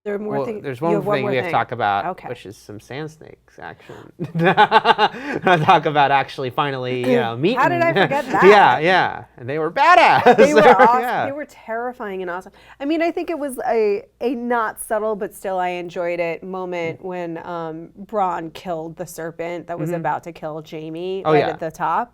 There are more things. There's one thing we have to talk about, which is some sand snakes action. Talk about actually finally, meeting. How did I forget that? Yeah, and they were badass. They were awesome. Yeah. They were terrifying and awesome. I mean, I think it was a not subtle, but still I enjoyed it moment when Bronn killed the serpent that was about to kill Jaime at the top.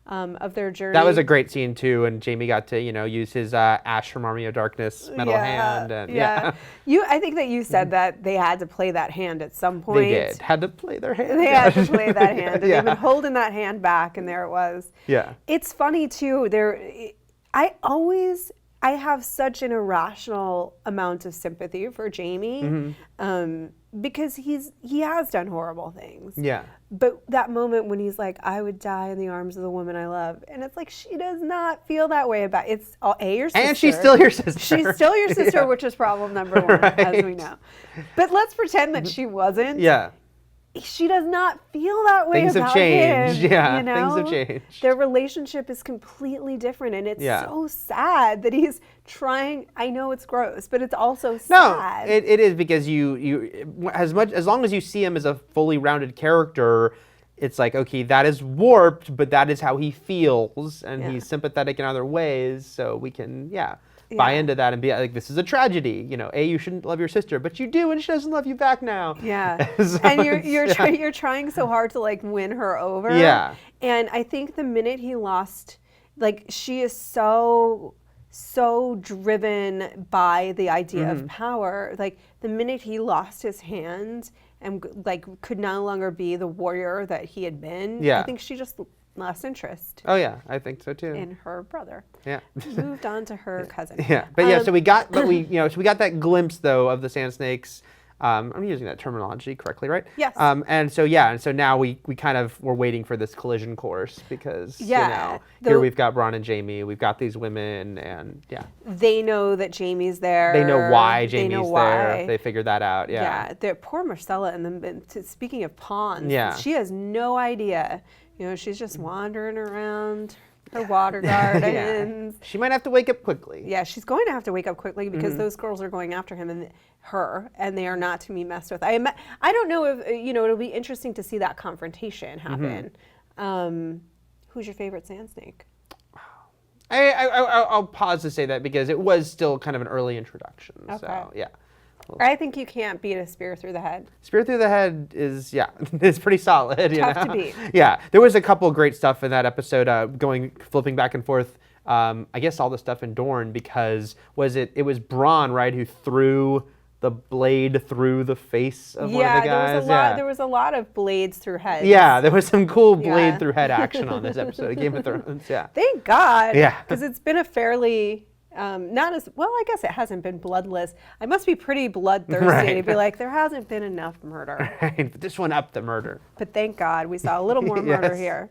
Of their journey. That was a great scene too, and Jaime got to use his Ash from Army of Darkness metal hand. And, I think that you said that they had to play that hand at some point. They did. Had to play their hand. They had to play that hand, and they've been holding that hand back, and there it was. Yeah. It's funny too. I have such an irrational amount of sympathy for Jaime, because he has done horrible things. Yeah. But that moment when he's like, I would die in the arms of the woman I love. And it's like, she does not feel that way about it. It's your sister. And she's still your sister. She's still your sister, which is problem number one, as we know. But let's pretend that she wasn't. Yeah. She does not feel that way about him. Things have changed. Yeah, things have changed. Their relationship is completely different, and it's so sad that he's trying. I know it's gross, but it's also sad. No, it is, because you as long as you see him as a fully rounded character, it's like, okay, that is warped, but that is how he feels, and he's sympathetic in other ways, so we can buy into that and be like, this is a tragedy. You shouldn't love your sister, but you do, and she doesn't love you back now. Yeah. So and you're trying so hard to win her over. Yeah. And I think the minute he lost, she is so driven by the idea of power. The minute he lost his hand and could no longer be the warrior that he had been, I think she just lost interest. Oh yeah, I think so too. In her brother. Yeah. Moved on to her cousin. Yeah, but so we got that glimpse though of the Sand Snakes. I'm using that terminology correctly, right? Yes. And so now we kind of were waiting for this collision course, because here we've got Bronn and Jaime, we've got these women, and they know that Jaime's there. They know why Jaime's there. They figured that out. Yeah. Poor Marcella, and speaking of pawns, she has no idea. She's just wandering around her water gardens. She might have to wake up quickly. Yeah, she's going to have to wake up quickly, because those girls are going after him and they are not to be messed with. I don't know if, it'll be interesting to see that confrontation happen. Who's your favorite sand snake? I'll pause to say that, because it was still kind of an early introduction. Okay. So, yeah. I think you can't beat a spear through the head. Spear through the head is, it's pretty solid. Tough to beat. Yeah, there was a couple of great stuff in that episode, flipping back and forth. I guess all the stuff in Dorne, because it was Bronn, right, who threw the blade through the face of one of the guys. There was a lot of blades through heads. Yeah, there was some cool blade through head action on this episode of Game of Thrones. Yeah. Thank God. Yeah. Because it's been a fairly not as well. I guess it hasn't been bloodless. I must be pretty bloodthirsty to be like, there hasn't been enough murder. Right, but this one upped the murder. But thank God we saw a little more murder here.